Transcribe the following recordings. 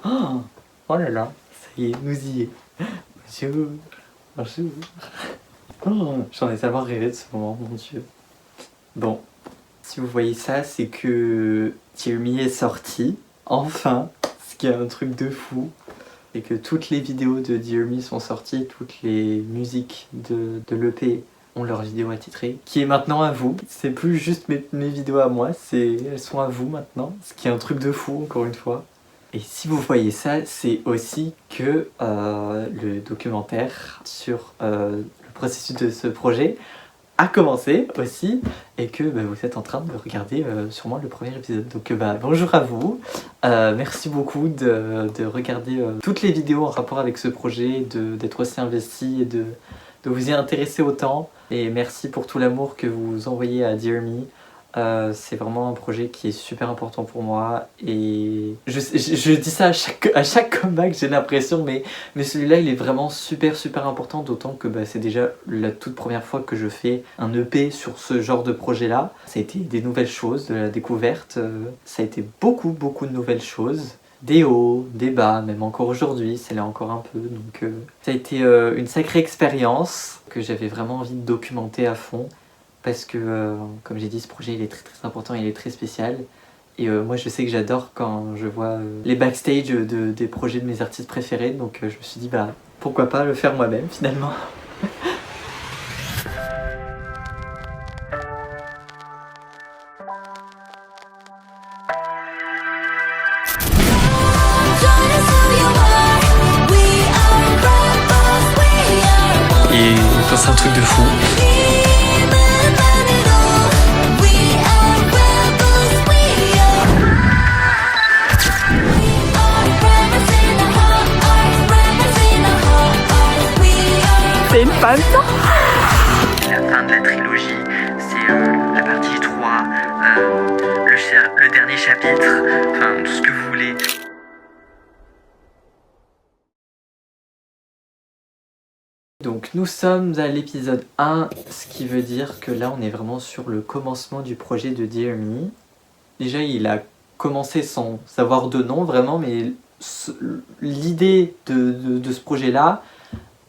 Oh, oh là là, ça y est, nous y est. Bonjour, bonjour. Oh, j'en ai tellement rêvé de ce moment, mon Dieu. Bon, si vous voyez ça, c'est que Dear Me est sorti, enfin, ce qui est un truc de fou. C'est que toutes les vidéos de Dear Me sont sorties, toutes les musiques de l'EP ont leur vidéo attitrée, qui est maintenant à vous. C'est plus juste mes vidéos à moi, elles sont à vous maintenant, ce qui est un truc de fou, encore une fois. Et si vous voyez ça, c'est aussi que le documentaire sur le processus de ce projet a commencé aussi, et que vous êtes en train de regarder sûrement le premier épisode. Donc bonjour à vous, merci beaucoup de regarder toutes les vidéos en rapport avec ce projet, d'être aussi investi et de vous y intéresser autant. Et merci pour tout l'amour que vous envoyez à Dear Me. C'est vraiment un projet qui est super important pour moi et je dis ça à chaque comeback, j'ai l'impression, mais celui-là il est vraiment super important, d'autant que c'est déjà la toute première fois que je fais un EP sur ce genre de projet là. Ça a été des nouvelles choses, de la découverte, ça a été beaucoup de nouvelles choses. Des hauts, des bas, même encore aujourd'hui, c'est là encore un peu, donc ça a été une sacrée expérience que j'avais vraiment envie de documenter à fond. Parce que, comme j'ai dit, ce projet il est très important, il est très spécial. Et moi je sais que j'adore quand je vois les backstage des projets de mes artistes préférés. Donc je me suis dit, pourquoi pas le faire moi-même finalement. Et c'est un truc de fou. C'est une femme. La fin de la trilogie, c'est la partie 3, le dernier chapitre, enfin tout ce que vous voulez. Donc nous sommes à l'épisode 1, ce qui veut dire que là on est vraiment sur le commencement du projet de Dear Me. Déjà il a commencé sans savoir de nom vraiment, mais l'idée de ce projet là,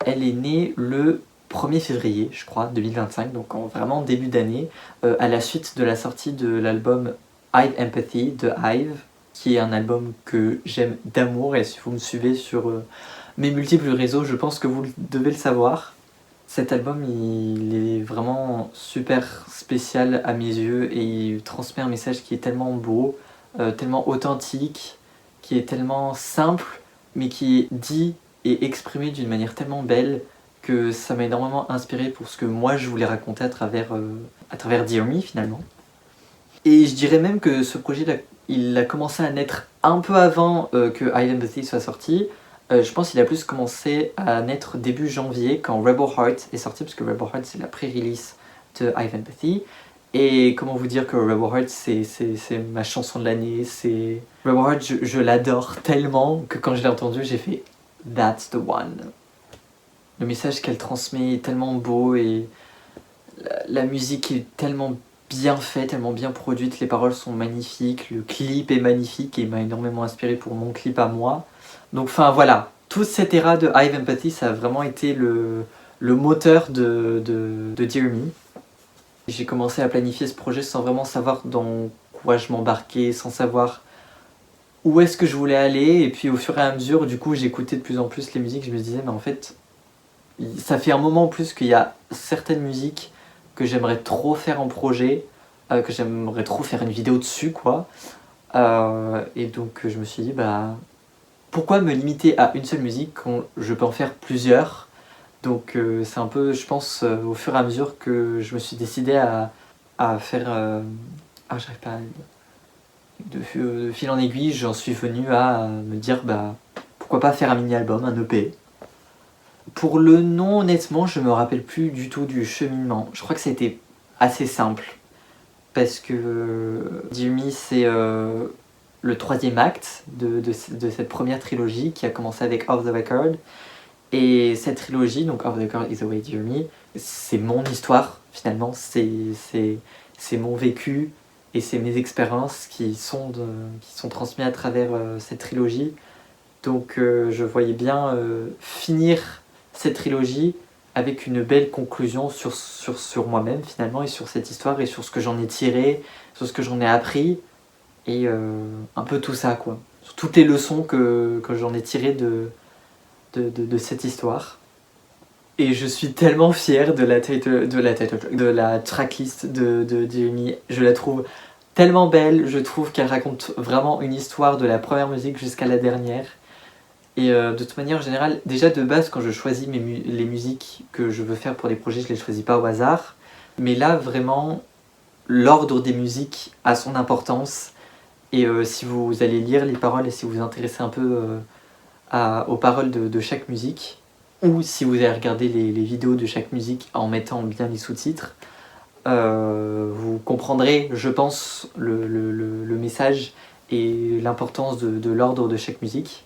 elle est née le 1er février, je crois, 2025, donc vraiment début d'année, à la suite de la sortie de l'album Hive Empathy de Hive, qui est un album que j'aime d'amour, et si vous me suivez sur mes multiples réseaux, je pense que vous devez le savoir. Cet album, il est vraiment super spécial à mes yeux, et il transmet un message qui est tellement beau, tellement authentique, qui est tellement simple, mais qui est dit et exprimé d'une manière tellement belle que ça m'a énormément inspiré pour ce que moi je voulais raconter à travers Dear Me finalement. Et je dirais même que ce projet il a commencé à naître un peu avant que Hive Empathy soit sorti. Je pense qu'il a plus commencé à naître début janvier quand Rebel Heart est sorti, parce que Rebel Heart c'est la pré-release de Hive Empathy. Et comment vous dire que Rebel Heart c'est ma chanson de l'année, Rebel Heart je l'adore tellement que quand je l'ai entendu j'ai fait That's the one. Le message qu'elle transmet est tellement beau et la musique est tellement bien faite, tellement bien produite, les paroles sont magnifiques, le clip est magnifique et m'a énormément inspiré pour mon clip à moi. Donc enfin voilà, toute cette ère de Hive Empathy, ça a vraiment été le moteur de Dear Me. J'ai commencé à planifier ce projet sans vraiment savoir dans quoi je m'embarquais, sans savoir où est-ce que je voulais aller, et puis au fur et à mesure, du coup, j'écoutais de plus en plus les musiques, je me disais, mais en fait, ça fait un moment en plus qu'il y a certaines musiques que j'aimerais trop faire en projet, que j'aimerais trop faire une vidéo dessus, quoi. Et donc, je me suis dit, pourquoi me limiter à une seule musique quand je peux en faire plusieurs? Donc, c'est un peu, je pense, au fur et à mesure que je me suis décidé à faire... j'arrive pas à... De fil en aiguille, j'en suis venu à me dire pourquoi pas faire un mini-album, un EP. Pour le nom, honnêtement, je me rappelle plus du tout du cheminement. Je crois que c'était assez simple, parce que Dear Me c'est le 3e acte de cette première trilogie qui a commencé avec Off the Record. Et cette trilogie, donc Off the Record is the way Dear Me, c'est mon histoire finalement, c'est mon vécu, et c'est mes expériences qui sont transmises à travers cette trilogie. Donc je voyais bien finir cette trilogie avec une belle conclusion sur moi-même finalement, et sur cette histoire, et sur ce que j'en ai tiré, sur ce que j'en ai appris, et un peu tout ça quoi. Sur toutes les leçons que j'en ai tirées de cette histoire. Et je suis tellement fier de la tracklist de Jeremy. Je la trouve tellement belle, je trouve qu'elle raconte vraiment une histoire de la première musique jusqu'à la dernière. Et de toute manière générale, déjà de base, quand je choisis les musiques que je veux faire pour les projets, je les choisis pas au hasard. Mais là, vraiment, l'ordre des musiques a son importance. Et si vous allez lire les paroles et si vous vous intéressez un peu aux paroles de chaque musique, ou si vous allez regarder les vidéos de chaque musique en mettant bien les sous-titres, vous comprendrez, je pense, le message et l'importance de l'ordre de chaque musique.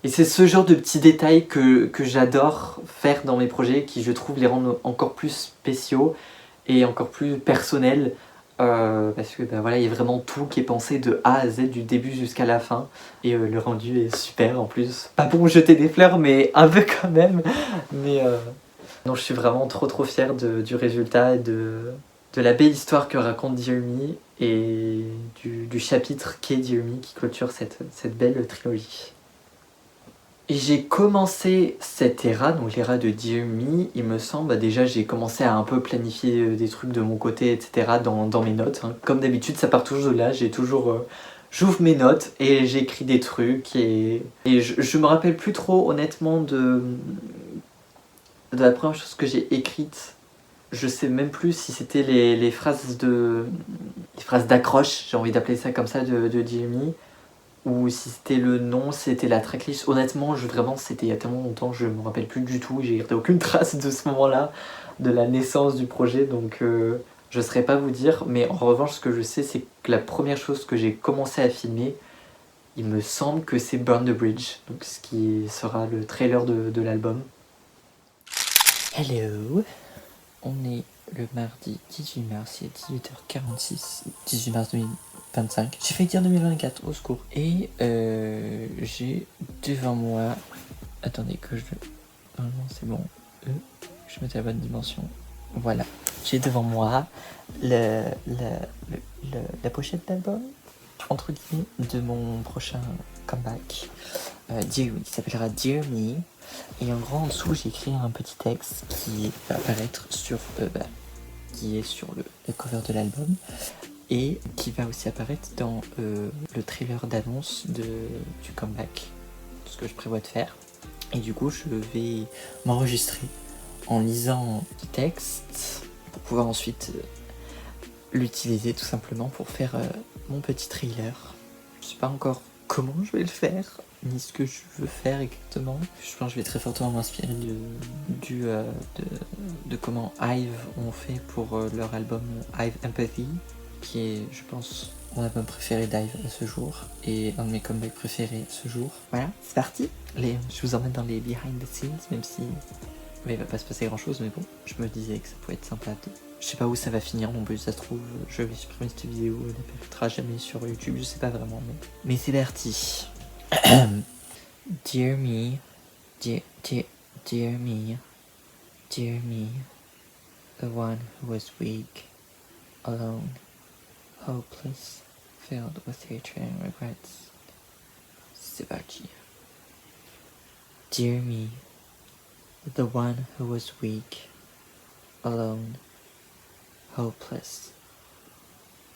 Et c'est ce genre de petits détails que j'adore faire dans mes projets, qui je trouve les rendent encore plus spéciaux et encore plus personnels, parce que voilà, il y a vraiment tout qui est pensé de A à Z, du début jusqu'à la fin, et le rendu est super en plus. Pas pour me jeter des fleurs, mais un peu quand même. Mais non, je suis vraiment trop fier du résultat et de la belle histoire que raconte Dear Me, et du chapitre qu'est Dear Me qui clôture cette belle trilogie. Et j'ai commencé cette ère, donc l'ère de Dear Me, il me semble. Déjà, j'ai commencé à un peu planifier des trucs de mon côté, etc. dans mes notes. Hein. Comme d'habitude, ça part toujours de là. J'ouvre mes notes et j'écris des trucs. Et je me rappelle plus trop, honnêtement, de la première chose que j'ai écrite. Je sais même plus si c'était les phrases d'accroche, j'ai envie d'appeler ça comme ça, de Dear Me, ou si c'était le nom, c'était la tracklist. Honnêtement, vraiment, c'était il y a tellement longtemps, je me rappelle plus du tout. J'ai gardé aucune trace de ce moment-là, de la naissance du projet, donc je ne saurais pas vous dire. Mais en revanche, ce que je sais, c'est que la première chose que j'ai commencé à filmer, il me semble que c'est Burn the Bridge, donc ce qui sera le trailer de l'album. Hello, on est le mardi 18 mars, il est 18h46, 18 mars 2025. J'ai failli dire 2024, au secours. Et j'ai devant moi... Attendez que je... Normalement c'est bon. Je mets à la bonne dimension. Voilà. J'ai devant moi la pochette d'album, entre guillemets, de mon prochain comeback. Dear Me, qui s'appellera Dear Me. Et en grand en dessous, j'ai écrit un petit texte qui va apparaître qui est sur le cover de l'album, et qui va aussi apparaître dans le trailer d'annonce du comeback, ce que je prévois de faire. Et du coup, je vais m'enregistrer en lisant le texte pour pouvoir ensuite l'utiliser tout simplement pour faire mon petit trailer. Je sais pas encore comment je vais le faire, ni ce que je veux faire exactement. Je pense que je vais très fortement m'inspirer de comment Hive ont fait pour leur album Hive Empathy, qui est, je pense, mon album préféré d'Hive à ce jour, et un de mes comebacks préférés à ce jour. Voilà, c'est parti. Je vous emmène dans les behind the scenes, même si il va pas se passer grand chose, mais bon, je me disais que ça pouvait être sympa. Je sais pas où ça va finir non plus, ça se trouve, je vais supprimer cette vidéo, elle n'apparaîtra jamais sur YouTube, je sais pas vraiment, mais c'est parti. Dear me, dear me, dear me, the one who was weak, alone, hopeless, filled with hatred and regrets. C'est parti. Dear me, the one who was weak, alone, hopeless,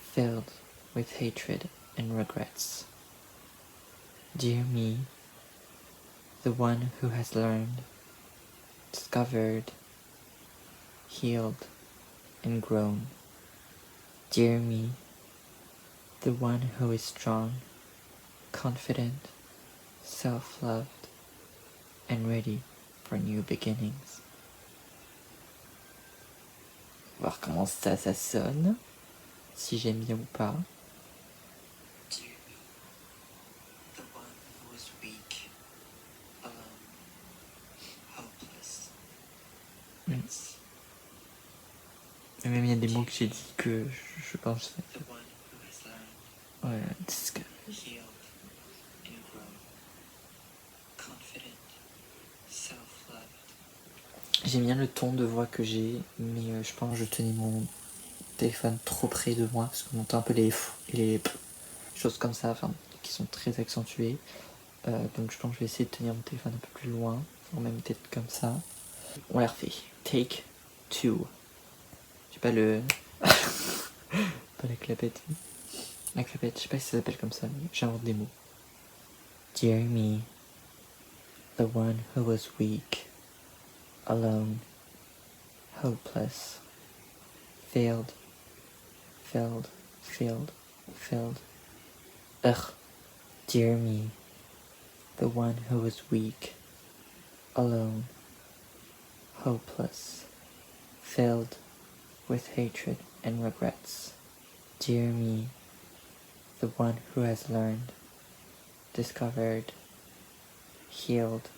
filled with hatred and regrets. Dear me, the one who has learned, discovered, healed, and grown. Dear me, the one who is strong, confident, self-loved, and ready for new beginnings. Voir comment ça sonne, si j'aime bien ou pas. Même il y a des mots que j'ai dit que je pense. Ouais, J'aime bien le ton de voix que j'ai, mais je pense que je tenais mon téléphone trop près de moi parce qu'on entend un peu les choses comme ça, enfin, qui sont très accentuées. Donc je pense que je vais essayer de tenir mon téléphone un peu plus loin, ou même peut-être comme ça. On la refait. Take 2. J'ai pas le... pas la clapette. La clapette, je sais pas si ça s'appelle comme ça, mais j'invente des mots. Dear me, the one who was weak, alone, hopeless, failed. Ugh. Dear me, the one who was weak, alone, hopeless, filled with hatred and regrets. Dear me, the one who has learned, discovered, healed,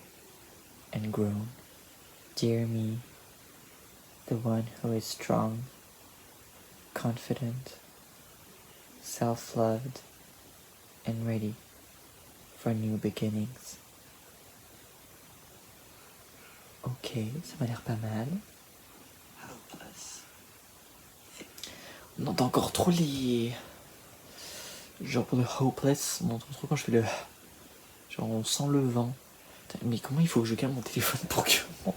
and grown. Dear me, the one who is strong, confident, self-loved, and ready for new beginnings. Ok, ça m'a l'air pas mal. Hopeless. On entend encore trop les... Genre pour le hopeless, on entend trop quand je fais le... Genre on sent le vent. Mais comment il faut que je calme mon téléphone pour que on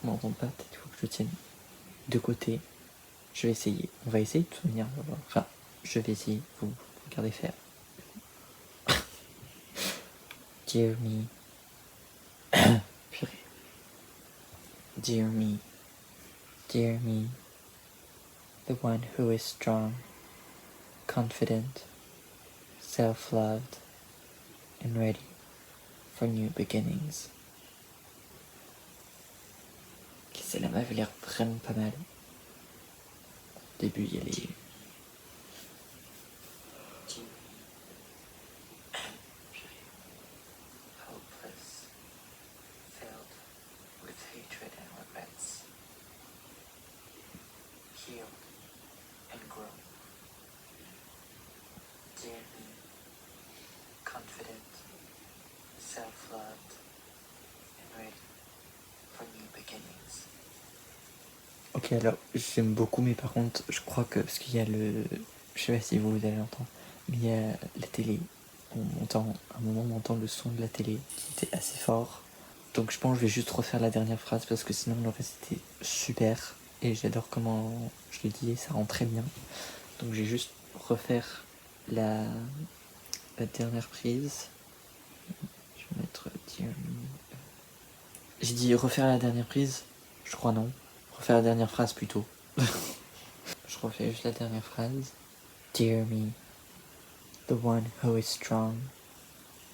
n'entende pas? Peut-être qu'il faut que je tienne de côté. Je vais essayer. On va essayer de toute manière. Enfin, je vais essayer. Vous regardez faire. Dear me. Purée. Dear me. Dear me. The one who is strong, confident, self-loved, and ready for new beginnings. Okay, celle-là m'avait l'air vraiment pas mal. Au début, il y a les... Hopeless, filled with hatred and regrets, healed and grown. Dear me, confident, self-loved, and ready for new beginnings. Ok, alors j'aime beaucoup, mais par contre, je crois que parce qu'il y a le, je sais pas si vous allez l'entendre, mais il y a la télé. On entend, à un moment, on entend le son de la télé qui était assez fort. Donc je pense que je vais juste refaire la dernière phrase parce que sinon le reste était super et j'adore comment je le dis et ça rend très bien. Donc je vais juste refaire la dernière prise. Je vais mettre Dear Me. J'ai dit refaire la dernière prise? Je crois non. Refaire la dernière phrase plutôt. Je refais juste la dernière phrase. Dear me, the one who is strong,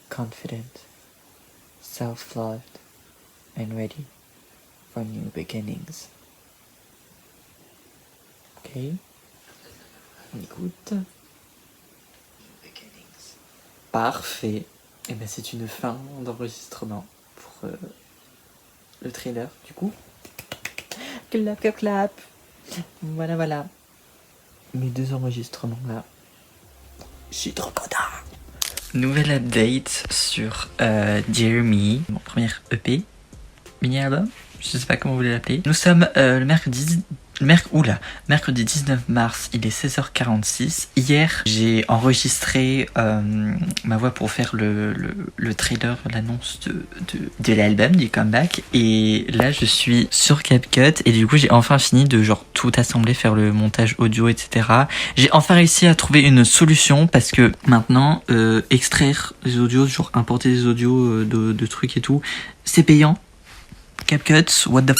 confident, self-loved, and ready for new beginnings. Ok. On écoute. Parfait. Et ben c'est une fin d'enregistrement pour le trailer du coup. Clap clap clap. Voilà. Mes 2 enregistrements là. Je suis trop content. Nouvelle update sur Dear Me, mon premier EP, mini album, je sais pas comment vous voulez l'appeler. Nous sommes le mercredi 19 mars, il est 16h46. Hier, j'ai enregistré ma voix pour faire le trailer, l'annonce de l'album, du comeback. Et là, je suis sur CapCut et du coup, j'ai enfin fini de genre tout assembler, faire le montage audio, etc. J'ai enfin réussi à trouver une solution parce que maintenant, extraire des audios, genre importer des audios de trucs et tout, c'est payant. CapCut, what the f***.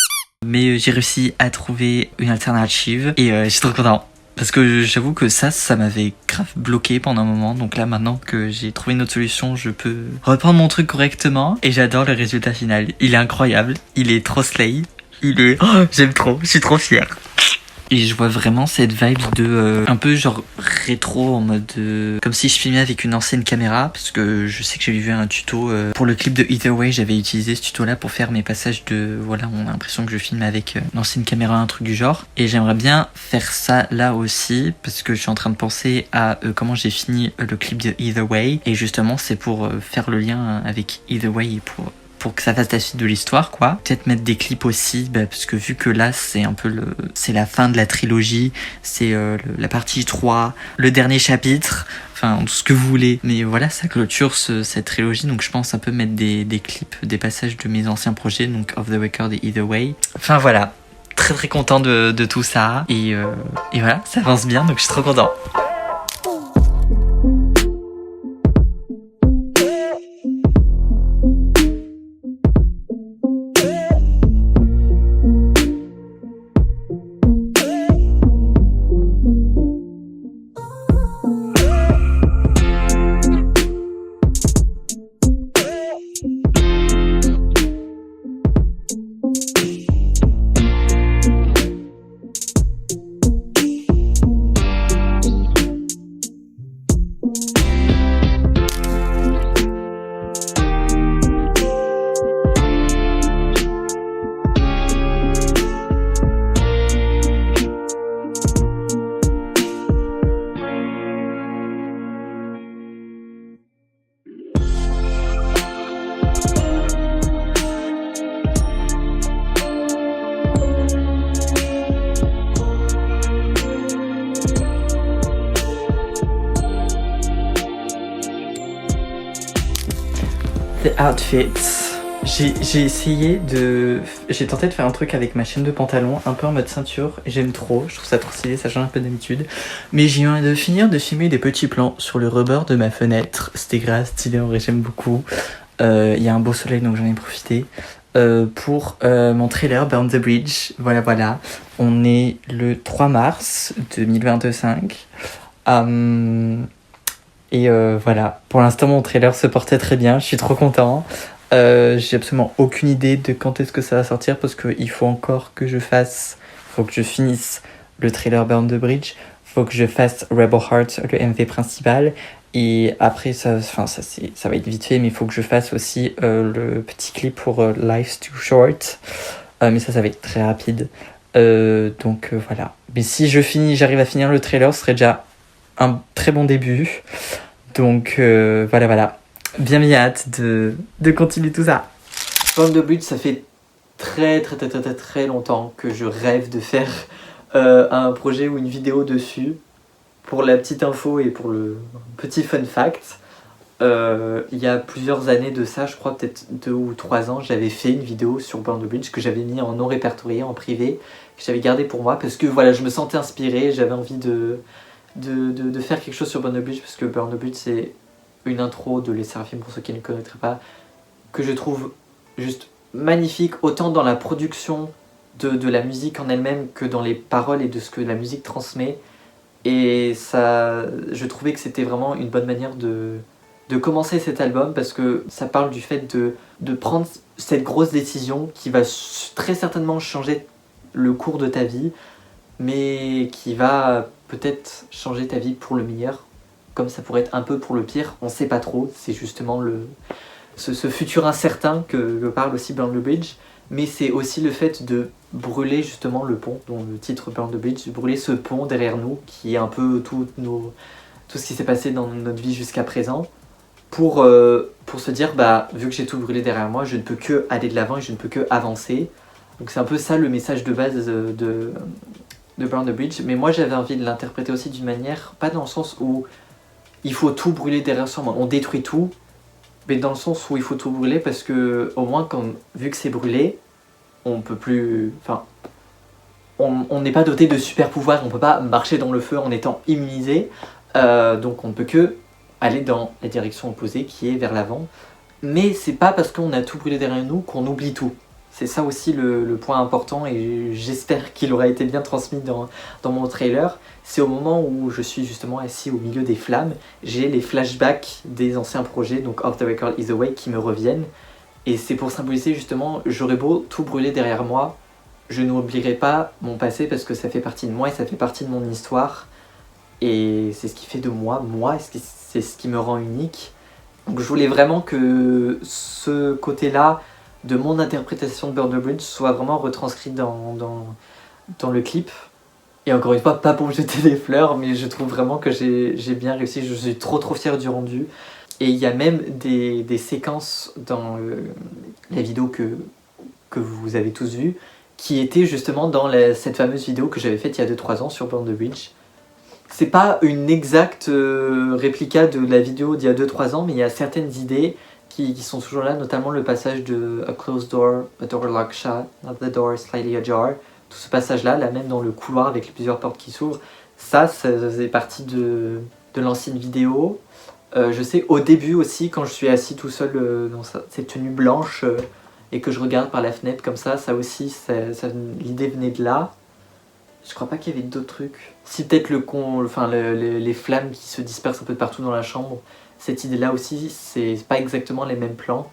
Mais j'ai réussi à trouver une alternative et je suis trop content. Parce que j'avoue que ça m'avait grave bloqué pendant un moment. Donc là, maintenant que j'ai trouvé une autre solution, je peux reprendre mon truc correctement. Et j'adore le résultat final. Il est incroyable. Il est trop slay. J'aime trop. Je suis trop fier. Et je vois vraiment cette vibe de un peu genre rétro en mode comme si je filmais avec une ancienne caméra, parce que je sais que j'avais vu un tuto pour le clip de Either Way, j'avais utilisé ce tuto là pour faire mes passages de voilà, on a l'impression que je filme avec une ancienne caméra, un truc du genre. Et j'aimerais bien faire ça là aussi parce que je suis en train de penser à comment j'ai fini le clip de Either Way, et justement c'est pour faire le lien avec Either Way et pour pour que ça fasse la suite de l'histoire, quoi. Peut-être mettre des clips aussi, parce que vu que là, c'est un peu c'est la fin de la trilogie, c'est la partie 3, le dernier chapitre, enfin, tout ce que vous voulez. Mais voilà, ça clôture cette trilogie, donc je pense un peu mettre des clips, des passages de mes anciens projets, donc Off the Record et Either Way. Enfin voilà, très très content de tout ça, et voilà, ça avance bien, donc je suis trop content. The outfits. J'ai essayé de... J'ai tenté de faire un truc avec ma chaîne de pantalon, un peu en mode ceinture. J'aime trop, je trouve ça trop stylé, ça change un peu d'habitude. Mais j'ai eu de finir de filmer des petits plans sur le rebord de ma fenêtre. C'était grave stylé, en vrai j'aime beaucoup. Il y a un beau soleil donc j'en ai profité. Pour mon trailer Burn the Bridge. Voilà. On est le 3 mars 2025. Voilà, pour l'instant mon trailer se portait très bien, je suis trop content. J'ai absolument aucune idée de quand est-ce que ça va sortir parce qu'il faut encore que je finisse le trailer Burn the Bridge, faut que je fasse Rebel Heart, le MV principal, et après ça va être vite fait, mais il faut que je fasse aussi le petit clip pour Life's Too Short, mais ça va être très rapide. Voilà, mais si j'arrive à finir le trailer, ce serait déjà un très bon début. Donc voilà. Bien hâte de continuer tout ça. Burn the Bridge, ça fait très longtemps que je rêve de faire un projet ou une vidéo dessus. Pour la petite info et pour le petit fun fact, il y a plusieurs années de ça, je crois peut-être 2 ou 3 ans, j'avais fait une vidéo sur Burn the Bridge que j'avais mis en non répertorié, en privé, que j'avais gardé pour moi parce que voilà, je me sentais inspiré, j'avais envie de faire quelque chose sur Burn the Bridge parce que Burn the Bridge c'est une intro de Les Séraphim pour ceux qui ne connaîtraient pas, que je trouve juste magnifique, autant dans la production de la musique en elle-même que dans les paroles et de ce que la musique transmet. Et ça, je trouvais que c'était vraiment une bonne manière de commencer cet album parce que ça parle du fait de prendre cette grosse décision qui va très certainement changer le cours de ta vie, mais qui va peut-être changer ta vie pour le meilleur, comme ça pourrait être un peu pour le pire, on sait pas trop, c'est justement ce futur incertain que parle aussi Burn the Bridge, mais c'est aussi le fait de brûler justement le pont, dont le titre Burn the Bridge, brûler ce pont derrière nous, qui est un peu tout ce qui s'est passé dans notre vie jusqu'à présent, pour se dire, vu que j'ai tout brûlé derrière moi, je ne peux que aller de l'avant et je ne peux que avancer. Donc c'est un peu ça le message de base de Burn the Bridge, mais moi j'avais envie de l'interpréter aussi d'une manière, pas dans le sens où il faut tout brûler derrière soi, on détruit tout, mais dans le sens où il faut tout brûler parce que au moins vu que c'est brûlé, on peut plus, on n'est pas doté de super pouvoirs, on peut pas marcher dans le feu en étant immunisé, donc on ne peut que aller dans la direction opposée qui est vers l'avant, mais c'est pas parce qu'on a tout brûlé derrière nous qu'on oublie tout. C'est ça aussi le point important et j'espère qu'il aura été bien transmis dans mon trailer. C'est au moment où je suis justement assis au milieu des flammes, j'ai les flashbacks des anciens projets, donc Off the Record Either Way, qui me reviennent. Et c'est pour symboliser justement, j'aurais beau tout brûler derrière moi, je n'oublierai pas mon passé parce que ça fait partie de moi et ça fait partie de mon histoire. Et c'est ce qui fait de moi, c'est ce qui me rend unique. Donc je voulais vraiment que ce côté-là de mon interprétation de Burn the Bridge soit vraiment retranscrit dans le clip. Et encore une fois, pas pour me jeter des fleurs, mais je trouve vraiment que j'ai bien réussi. Je suis trop fier du rendu. Et il y a même des séquences dans la vidéo que vous avez tous vue qui étaient justement dans cette fameuse vidéo que j'avais faite il y a 2-3 ans sur Burn the Bridge. C'est pas une exacte réplica de la vidéo d'il y a 2-3 ans, mais il y a certaines idées qui sont toujours là, notamment le passage de A closed door, a door locked shut, not the door slightly ajar. Tout ce passage-là, là même dans le couloir avec les plusieurs portes qui s'ouvrent, ça faisait partie de l'ancienne vidéo. Je sais au début aussi, quand je suis assis tout seul dans cette tenue blanche et que je regarde par la fenêtre comme ça aussi, l'idée venait de là. Je crois pas qu'il y avait d'autres trucs. Si peut-être les flammes qui se dispersent un peu de partout dans la chambre, cette idée-là aussi, c'est pas exactement les mêmes plans,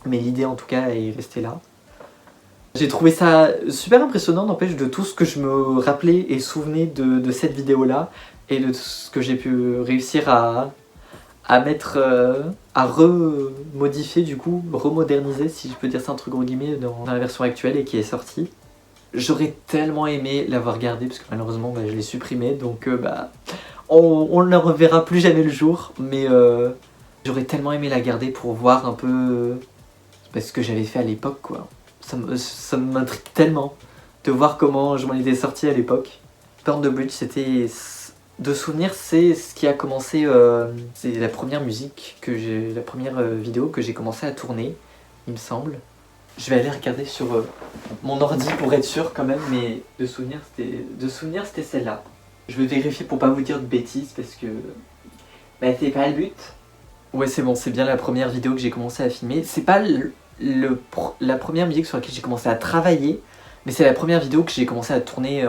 mais l'idée en tout cas est restée là. J'ai trouvé ça super impressionnant, n'empêche, de tout ce que je me rappelais et souvenais de cette vidéo-là, et de tout ce que j'ai pu réussir à mettre, à remodifier du coup, remoderniser, si je peux dire ça entre gros guillemets, dans la version actuelle et qui est sortie. J'aurais tellement aimé l'avoir gardé, parce que malheureusement je l'ai supprimé, donc on ne reverra plus jamais le jour, mais j'aurais tellement aimé la garder pour voir un peu ce que j'avais fait à l'époque, quoi. Ça m'intrigue tellement de voir comment je m'en étais sorti à l'époque. Burn the Bridge, c'était... De souvenir, c'est ce qui a commencé... c'est la première la première vidéo que j'ai commencé à tourner, il me semble. Je vais aller regarder sur mon ordi pour être sûr quand même, mais de souvenir c'était celle-là. Je vais vérifier pour pas vous dire de bêtises parce que c'est pas le but. Ouais, c'est bon, c'est bien la première vidéo que j'ai commencé à filmer. C'est pas la première musique sur laquelle j'ai commencé à travailler, mais c'est la première vidéo que j'ai commencé à tourner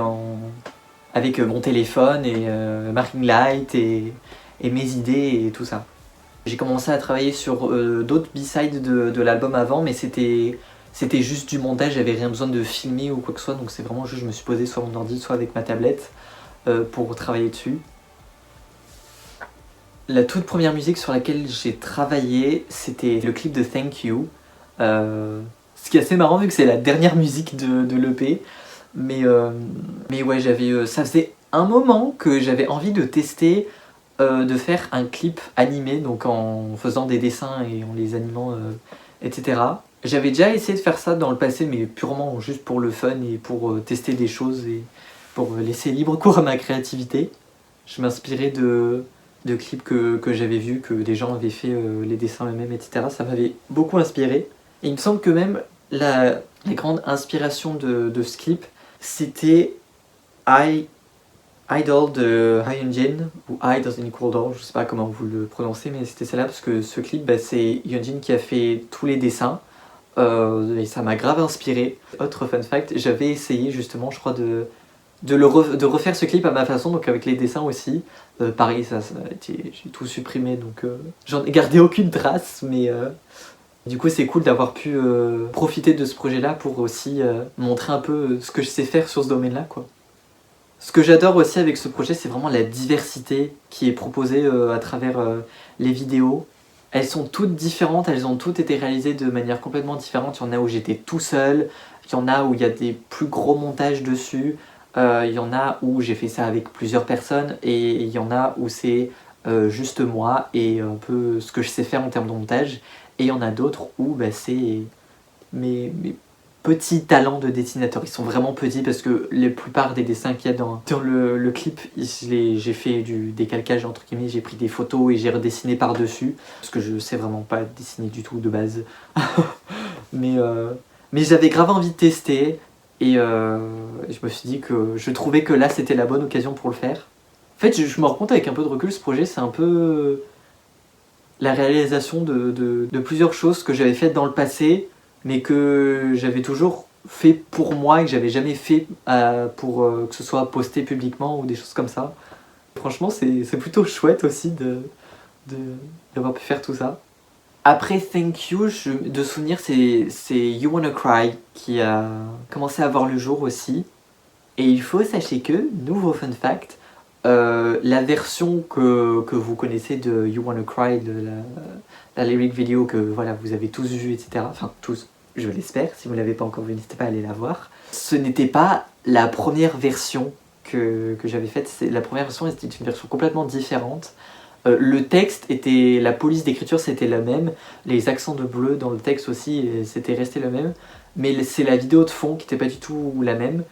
avec mon téléphone et ma ring light et mes idées et tout ça. J'ai commencé à travailler sur d'autres B-sides de l'album avant, mais c'était juste du montage, j'avais rien besoin de filmer ou quoi que ce soit, donc c'est vraiment juste je me suis posé soit mon ordi, soit avec ma tablette pour travailler dessus. La toute première musique sur laquelle j'ai travaillé, c'était le clip de Thank You. Ce qui est assez marrant vu que c'est la dernière musique de l'EP. Mais ouais, ça faisait un moment que j'avais envie de tester de faire un clip animé, donc en faisant des dessins et en les animant, etc. J'avais déjà essayé de faire ça dans le passé, mais purement juste pour le fun et pour tester des choses et pour laisser libre cours à ma créativité. Je m'inspirais de clips que j'avais vus, que des gens avaient fait les dessins eux-mêmes, etc. Ça m'avait beaucoup inspiré. Et il me semble que même la grande inspiration de ce clip, c'était Idol de Hyunjin, ou I doesn't equal doll, je sais pas comment vous le prononcez, mais c'était celle-là parce que ce clip, c'est Hyunjin qui a fait tous les dessins. Et ça m'a grave inspiré. Autre fun fact, j'avais essayé justement, je crois, de refaire ce clip à ma façon, donc avec les dessins aussi. Pareil, j'ai tout supprimé, donc j'en ai gardé aucune trace, mais du coup c'est cool d'avoir pu profiter de ce projet-là pour aussi montrer un peu ce que je sais faire sur ce domaine-là, quoi. Ce que j'adore aussi avec ce projet, c'est vraiment la diversité qui est proposée à travers les vidéos. Elles sont toutes différentes, elles ont toutes été réalisées de manière complètement différente. Il y en a où j'étais tout seul, il y en a où il y a des plus gros montages dessus, il y en a où j'ai fait ça avec plusieurs personnes, et il y en a où c'est juste moi et un peu ce que je sais faire en termes de montage. Et il y en a d'autres où c'est mes petits talents de dessinateur. Ils sont vraiment petits parce que la plupart des dessins qu'il y a dans le clip, j'ai fait du décalcage entre guillemets, j'ai pris des photos et j'ai redessiné par-dessus. Parce que je sais vraiment pas dessiner du tout de base. mais j'avais grave envie de tester et je me suis dit que je trouvais que là c'était la bonne occasion pour le faire. En fait, je me rends compte avec un peu de recul, ce projet c'est un peu la réalisation de plusieurs choses que j'avais faites dans le passé, mais que j'avais toujours fait pour moi et que j'avais jamais fait pour que ce soit posté publiquement ou des choses comme ça. Franchement, c'est plutôt chouette aussi d'avoir pu faire tout ça. Après Thank You, de souvenir, c'est You Wanna Cry qui a commencé à voir le jour aussi. Et il faut sachez que, nouveau fun fact, la version que vous connaissez de You Wanna Cry, de la lyric vidéo que voilà, vous avez tous vu, etc. Enfin, tous, je l'espère. Si vous ne l'avez pas encore vu, n'hésitez pas à aller la voir. Ce n'était pas la première version que j'avais faite. La première version était une version complètement différente. Le texte était, la police d'écriture c'était la même, les accents de bleu dans le texte aussi c'était resté le même, mais c'est la vidéo de fond qui n'était pas du tout la même.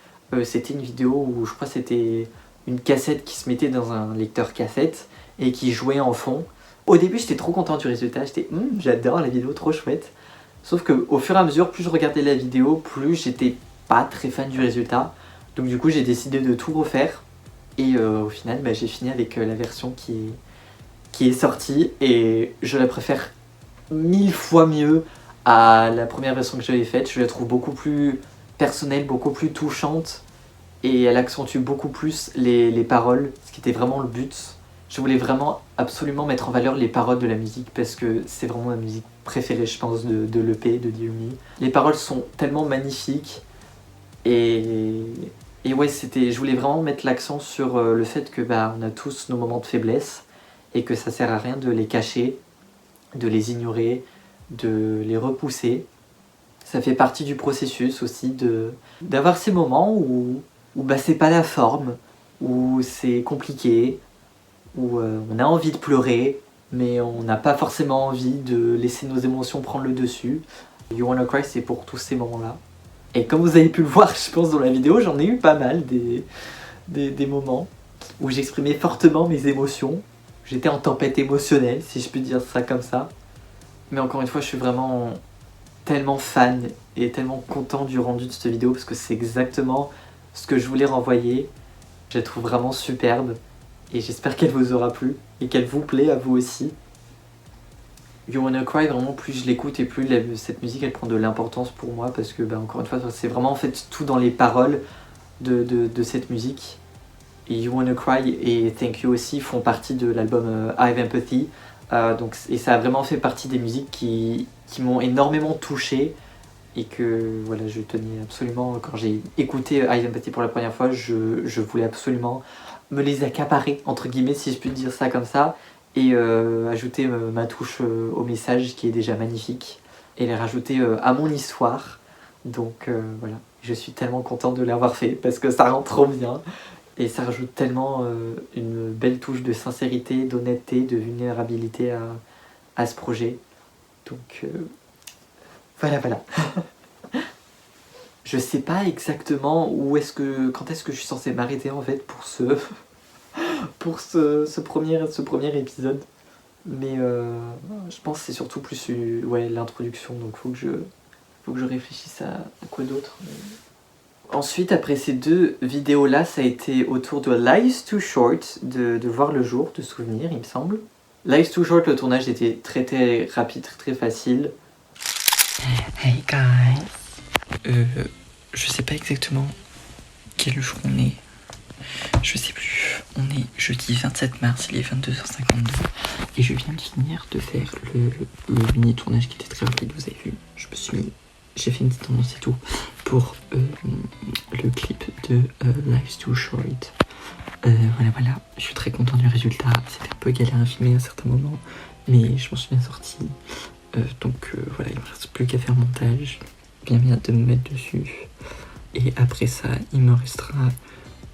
C'était une vidéo où je crois c'était une cassette qui se mettait dans un lecteur cassette et qui jouait en fond. Au début j'étais trop content du résultat, j'étais j'adore la vidéo, trop chouette. Sauf que au fur et à mesure, plus je regardais la vidéo, plus j'étais pas très fan du résultat. Donc du coup j'ai décidé de tout refaire et au final j'ai fini avec la version qui est sortie et je la préfère 1000 fois mieux à la première version que j'avais faite. Je la trouve beaucoup plus personnelle, beaucoup plus touchante et elle accentue beaucoup plus les paroles, ce qui était vraiment le but. Je voulais vraiment absolument mettre en valeur les paroles de la musique parce que c'est vraiment ma musique préférée je pense de l'EP, de Dear Me. Les paroles sont tellement magnifiques et ouais, je voulais vraiment mettre l'accent sur le fait que on a tous nos moments de faiblesse et que ça sert à rien de les cacher, de les ignorer, de les repousser. Ça fait partie du processus aussi d'avoir ces moments où c'est pas la forme, où c'est compliqué, où on a envie de pleurer, mais on n'a pas forcément envie de laisser nos émotions prendre le dessus. You Wanna Cry, c'est pour tous ces moments-là. Et comme vous avez pu le voir, je pense dans la vidéo, j'en ai eu pas mal des moments où j'exprimais fortement mes émotions. J'étais en tempête émotionnelle, si je puis dire ça comme ça. Mais encore une fois, je suis vraiment tellement fan et tellement content du rendu de cette vidéo parce que c'est exactement ce que je voulais renvoyer. Je la trouve vraiment superbe et j'espère qu'elle vous aura plu et qu'elle vous plaît à vous aussi. You Wanna Cry, vraiment plus je l'écoute et plus cette musique elle prend de l'importance pour moi parce que encore une fois c'est vraiment en fait tout dans les paroles de cette musique. Et You Wanna Cry et Thank You aussi font partie de l'album I Have Empathy. Et ça a vraiment fait partie des musiques qui m'ont énormément touché et que voilà, je tenais absolument, quand j'ai écouté I Have Empathy pour la première fois, je voulais absolument me les accaparer, entre guillemets, si je puis dire ça comme ça, et ajouter ma touche au message qui est déjà magnifique et les rajouter à mon histoire. Donc voilà, je suis tellement content de l'avoir fait parce que ça rend trop bien. Et ça rajoute tellement une belle touche de sincérité, d'honnêteté, de vulnérabilité à ce projet. Donc voilà. Je sais pas exactement quand est-ce que je suis censé m'arrêter en fait pour ce premier épisode. Mais je pense que c'est surtout plus l'introduction, donc faut que je réfléchisse à quoi d'autre. Ensuite, après ces deux vidéos-là, ça a été autour de Life's Too Short de voir le jour, de souvenir, il me semble. Life's Too Short, le tournage était très rapide, très facile. Hey guys, je sais pas exactement quel jour on est. Je sais plus. On est jeudi 27 mars, il est 22h52 et je viens de finir de faire le mini tournage qui était très rapide, vous avez vu. J'ai fait une petite tendance et tout pour le clip de Life's Too Short. Voilà, je suis très content du résultat. C'était un peu galère à filmer à certains moments, mais je m'en suis bien sorti. Donc voilà, il me reste plus qu'à faire montage, bien de me mettre dessus. Et après ça, il me restera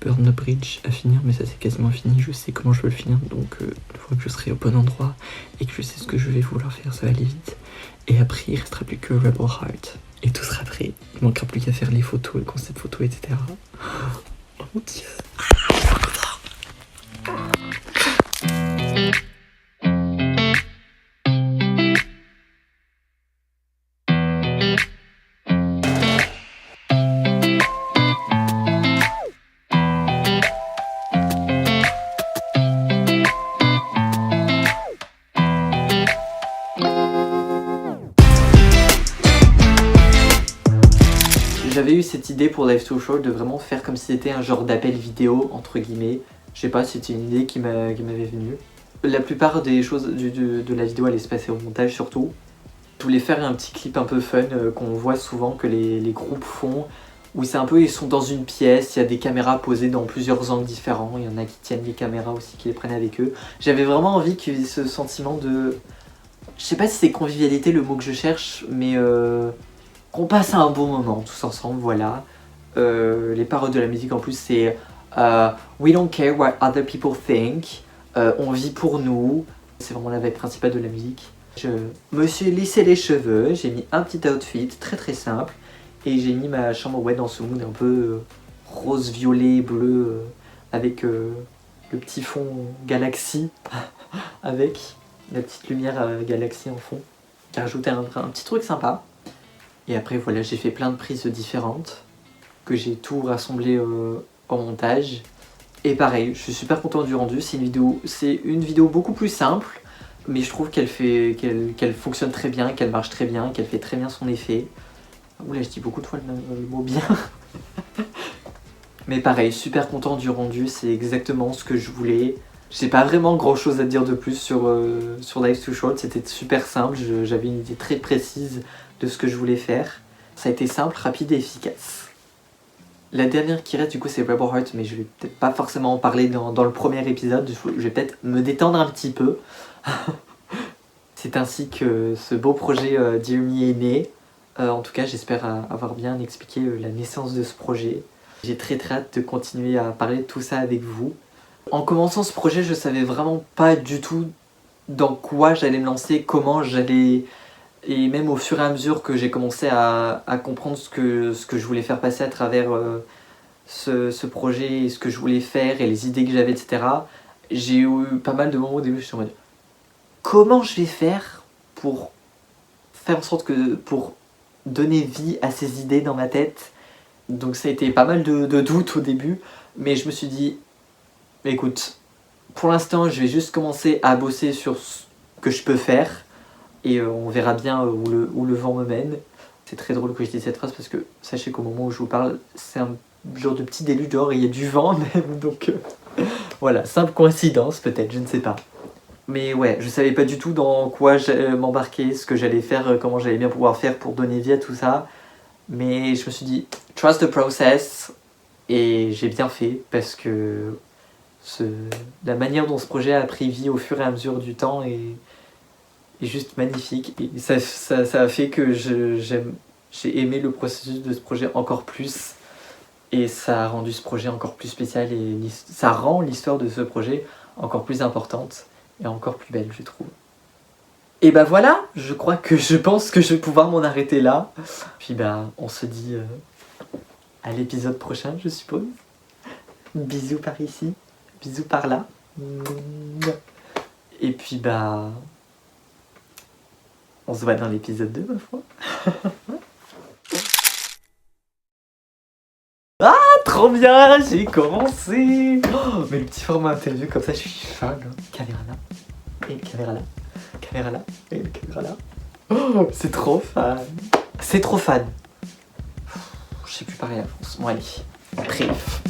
Burn the Bridge à finir, mais ça c'est quasiment fini. Je sais comment je veux le finir, donc une fois que je serai au bon endroit et que je sais ce que je vais vouloir faire, ça va aller vite. Et après, il restera plus que Rebel Heart. Et tout sera prêt. Il manquera plus qu'à faire les photos, le concept photo, etc. Oh mon dieu. J'avais eu cette idée pour Life's Too Short de vraiment faire comme si c'était un genre d'appel vidéo, entre guillemets. Je sais pas, c'était une idée qui m'avait venue. La plupart des choses de la vidéo allaient se passer au montage surtout. Je voulais faire un petit clip un peu fun qu'on voit souvent que les groupes font, où c'est un peu, ils sont dans une pièce, il y a des caméras posées dans plusieurs angles différents, il y en a qui tiennent les caméras aussi, qui les prennent avec eux. J'avais vraiment envie qu'il y ait ce sentiment de... Je sais pas si c'est convivialité le mot que je cherche, mais qu'on passe un bon moment tous ensemble, voilà. Les paroles de la musique en plus c'est We don't care what other people think, On vit pour nous. C'est vraiment la vibe principale de la musique. Je me suis lissé les cheveux, j'ai mis un petit outfit très très simple. Et j'ai mis ma chambre dans ce mood un peu rose, violet, bleu, avec le petit fond galaxie, avec la petite lumière galaxie en fond. Qui a rajouté un petit truc sympa. Et après voilà, j'ai fait plein de prises différentes, que j'ai tout rassemblé en montage. Et pareil, je suis super content du rendu. C'est une vidéo beaucoup plus simple, mais je trouve qu'elle fonctionne très bien, qu'elle marche très bien, qu'elle fait très bien son effet. Oula, je dis beaucoup de fois le mot bien. Mais pareil, super content du rendu, c'est exactement ce que je voulais. J'ai pas vraiment grand chose à dire de plus sur Life's Too Short, c'était super simple, j'avais une idée très précise de ce que je voulais faire. Ça a été simple, rapide et efficace. La dernière qui reste du coup c'est Rebel Heart, mais je vais peut-être pas forcément en parler dans le premier épisode, je vais peut-être me détendre un petit peu. C'est ainsi que ce beau projet Dear Me est né. En tout cas j'espère avoir bien expliqué la naissance de ce projet. J'ai très hâte de continuer à parler de tout ça avec vous. En commençant ce projet, je savais vraiment pas du tout dans quoi j'allais me lancer, comment j'allais... Et même au fur et à mesure que j'ai commencé à comprendre ce que je voulais faire passer à travers ce projet, ce que je voulais faire et les idées que j'avais, etc. J'ai eu pas mal de moments au début où je suis en mode comment je vais faire pour faire en sorte que... pour donner vie à ces idées dans ma tête. Donc ça a été pas mal de doutes au début, mais je me suis dit, écoute, pour l'instant je vais juste commencer à bosser sur ce que je peux faire, et on verra bien où le vent me mène. C'est très drôle que je dise cette phrase parce que sachez qu'au moment où je vous parle, c'est un genre de petit déluge dehors et il y a du vent même, donc voilà, simple coïncidence peut-être, je ne sais pas. Mais ouais, je savais pas du tout dans quoi m'embarquer, ce que j'allais faire, comment j'allais bien pouvoir faire pour donner vie à tout ça. Mais je me suis dit, trust the process, et j'ai bien fait parce que la manière dont ce projet a pris vie au fur et à mesure du temps est juste magnifique. Et ça a fait que j'ai aimé le processus de ce projet encore plus, et ça a rendu ce projet encore plus spécial, et ça rend l'histoire de ce projet encore plus importante et encore plus belle, je trouve. Et bah voilà, je pense que je vais pouvoir m'en arrêter là. Puis bah on se dit à l'épisode prochain, je suppose. Bisous par ici, bisous par là. Et puis bah on se voit dans l'épisode 2 ma foi. Ah trop bien, j'ai commencé. Oh, mais le petit format interview comme ça, je suis fan. Hein. Caméra là, et caméra là. Caméra là, et la caméra là. Oh, c'est trop fan. C'est trop fan. Je sais plus parler la France. Bon allez, bref.